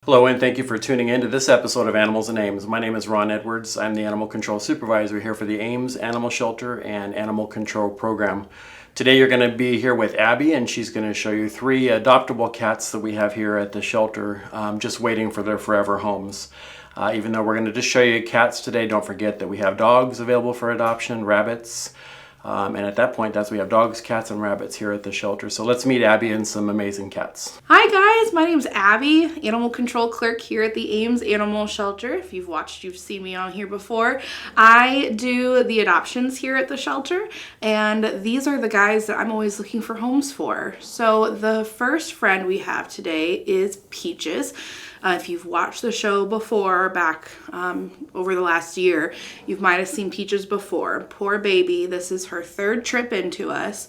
Hello and thank you for tuning in to this episode of Animals and Ames. My name is Ron Edwards. I'm the Animal Control Supervisor here for the Ames Animal Shelter and Animal Control Program. Today you're going to be here with Abby, and she's going to show you 3 adoptable cats that we have here at the shelter, just waiting for their forever homes. Even though we're going to just show you cats today, don't forget that we have dogs available for adoption, rabbits, and at that point, we have dogs, cats, and rabbits here at the shelter. So let's meet Abby and some amazing cats. Hi guys, my name's Abby, Animal Control Clerk here at the Ames Animal Shelter. If you've watched, you've seen me on here before. I do the adoptions here at the shelter, and these are the guys that I'm always looking for homes for. So the first friend we have today is Peaches. If you've watched the show before, back over the last year, you might have seen Peaches before. Poor baby, this is her 3rd trip into us.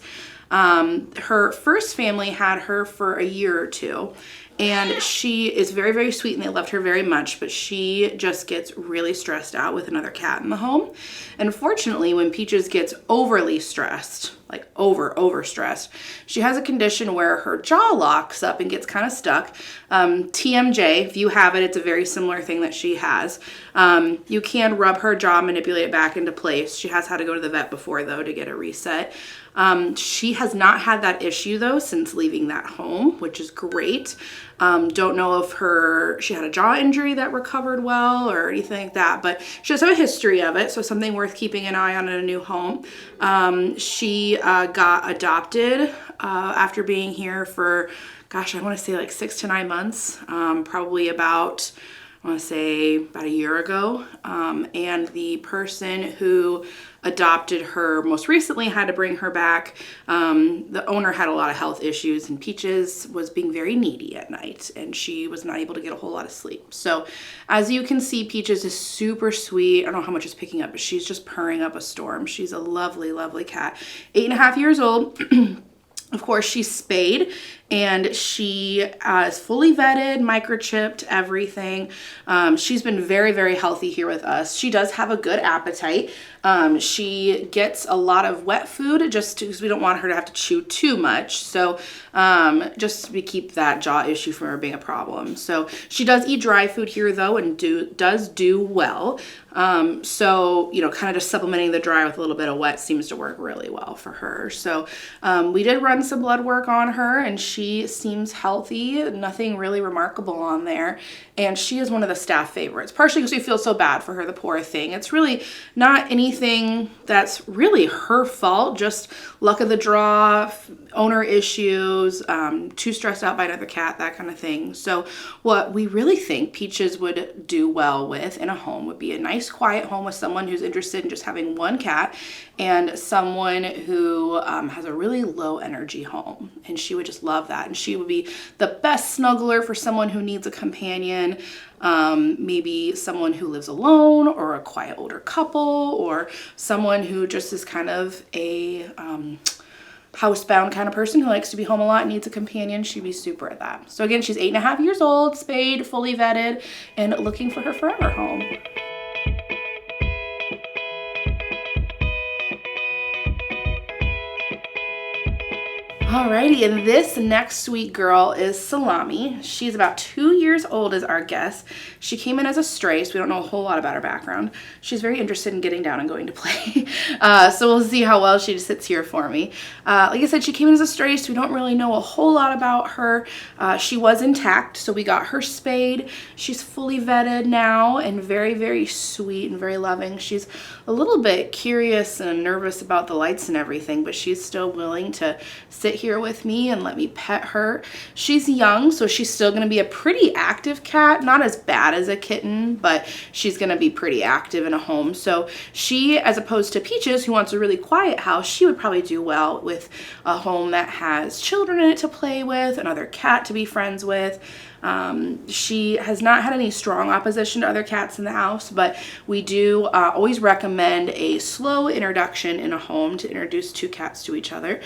Her first family had her for a year or 2, and she is very, very sweet and they loved her very much, but she just gets really stressed out with another cat in the home. And fortunately, when Peaches gets overly stressed, like over stressed, she has a condition where her jaw locks up and gets kind of stuck. TMJ, if you have it, it's a very similar thing that she has. You can rub her jaw, manipulate it back into place. She has had to go to the vet before though to get a reset. She has not had that issue though since leaving that home, which is great. Don't know if she had a jaw injury that recovered well or anything like that, but she does have a history of it, so something worth keeping an eye on in a new home. She got adopted after being here for, gosh, I want to say like 6 to 9 months, probably about, I want to say about a year ago. And the person who adopted her most recently had to bring her back. The owner had a lot of health issues, and Peaches was being very needy at night, and she was not able to get a whole lot of sleep. So as you can see, Peaches is super sweet. I don't know how much it's picking up, but she's just purring up a storm. She's a lovely, lovely cat. 8.5 years old. Of course, she's spayed, and she is fully vetted, microchipped, everything. She's been very, very healthy here with us. She does have a good appetite. She gets a lot of wet food just because we don't want her to have to chew too much. So just to keep that jaw issue from her being a problem. So she does eat dry food here though, and does do well. So, you know, kind of just supplementing the dry with a little bit of wet seems to work really well for her. So we did run some blood work on her, and she seems healthy, nothing really remarkable on there. And she is one of the staff favorites, partially because we feel so bad for her, the poor thing. It's really not anything that's really her fault, just luck of the draw, owner issues, too stressed out by another cat, that kind of thing. So what we really think Peaches would do well with in a home would be a nice quiet home with someone who's interested in just having one cat, and someone who has a really low energy home, and she would just love that. And she would be the best snuggler for someone who needs a companion, maybe someone who lives alone, or a quiet older couple, or someone who just is kind of a housebound kind of person who likes to be home a lot and needs a companion. She'd be super at that. So again, she's 8.5 years old, spayed, fully vetted, and looking for her forever home. Alrighty, and this next sweet girl is Salami. She's about 2 years old as our guest. She came in as a stray, so we don't know a whole lot about her background. She's very interested in getting down and going to play. So we'll see how well she sits here for me. Like I said, she came in as a stray, so we don't really know a whole lot about her. She was intact, so we got her spayed. She's fully vetted now and very, very sweet and very loving. She's a little bit curious and nervous about the lights and everything, but she's still willing to sit here with me and let me pet her. She's young, so she's still going to be a pretty active cat, not as bad as a kitten, but she's going to be pretty active in a home. So she, as opposed to Peaches, who wants a really quiet house, she would probably do well with a home that has children in it to play with, another cat to be friends with. She has not had any strong opposition to other cats in the house, but we do always recommend a slow introduction in a home to introduce 2 cats to each other.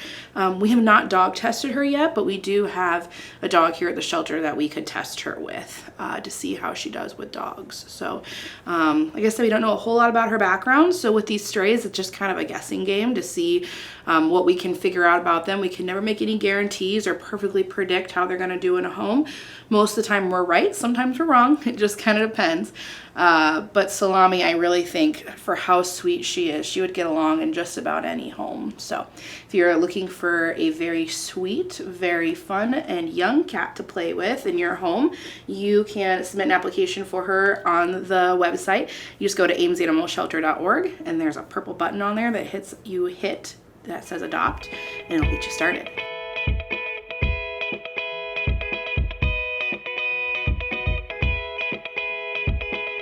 We have not dog tested her yet, but we do have a dog here at the shelter that we could test her with to see how she does with dogs. So like I said, we don't know a whole lot about her background, so with these strays it's just kind of a guessing game to see what we can figure out about them. We can never make any guarantees or perfectly predict how they're going to do in a home. Most Most of the time we're right, sometimes we're wrong. It just kind of depends. But Salami, I really think for how sweet she is, she would get along in just about any home. So if you're looking for a very sweet, very fun, and young cat to play with in your home, you can submit an application for her on the website. You just go to amesanimalshelter.org, and there's a purple button on there that that says adopt, and it'll get you started.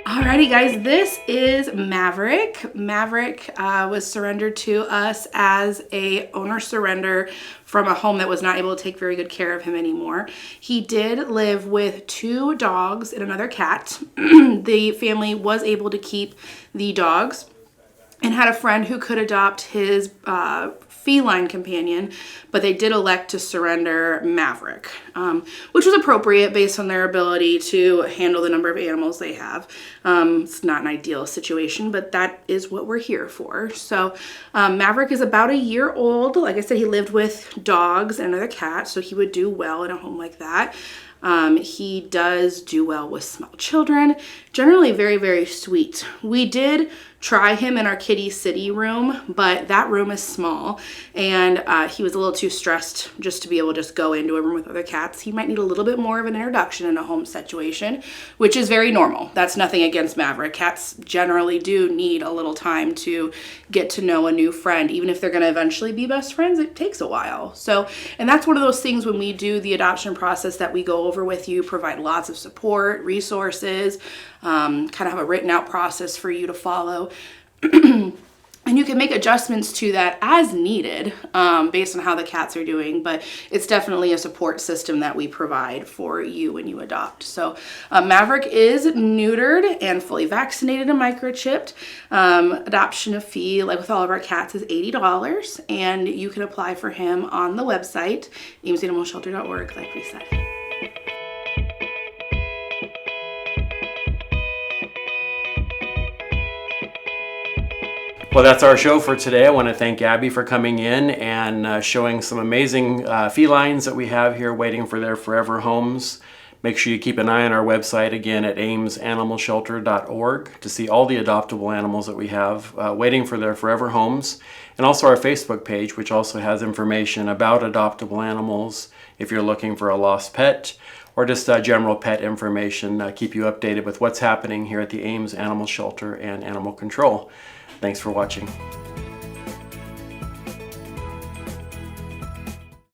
Alrighty guys, this is Maverick. Maverick was surrendered to us as a owner surrender from a home that was not able to take very good care of him anymore. He did live with 2 dogs and another cat. The family was able to keep the dogs and had a friend who could adopt his feline companion, but they did elect to surrender Maverick, which was appropriate based on their ability to handle the number of animals they have. It's not an ideal situation, but that is what we're here for. So Maverick is about a year old. Like I said, he lived with dogs and another cat, so he would do well in a home like that. He does do well with small children, generally very, very sweet. We did try him in our kitty city room, but that room is small, and he was a little too stressed just to be able to just go into a room with other cats. He might need a little bit more of an introduction in a home situation, which is very normal. That's nothing against Maverick. Cats generally do need a little time to get to know a new friend. Even if they're going to eventually be best friends, it takes a while. So, and that's one of those things when we do the adoption process that we go over with you, provide lots of support, resources, kind of have a written out process for you to follow. And you can make adjustments to that as needed based on how the cats are doing, but it's definitely a support system that we provide for you when you adopt. So Maverick is neutered and fully vaccinated and microchipped. Adoption fee, like with all of our cats, is $80, and you can apply for him on the website, amesanimalshelter.org, like we said. Well, that's our show for today. I want to thank Abby for coming in and showing some amazing felines that we have here waiting for their forever homes. Make sure you keep an eye on our website again at amesanimalshelter.org to see all the adoptable animals that we have waiting for their forever homes. And also our Facebook page, which also has information about adoptable animals if you're looking for a lost pet or just general pet information. Keep you updated with what's happening here at the Ames Animal Shelter and Animal Control. Thanks for watching.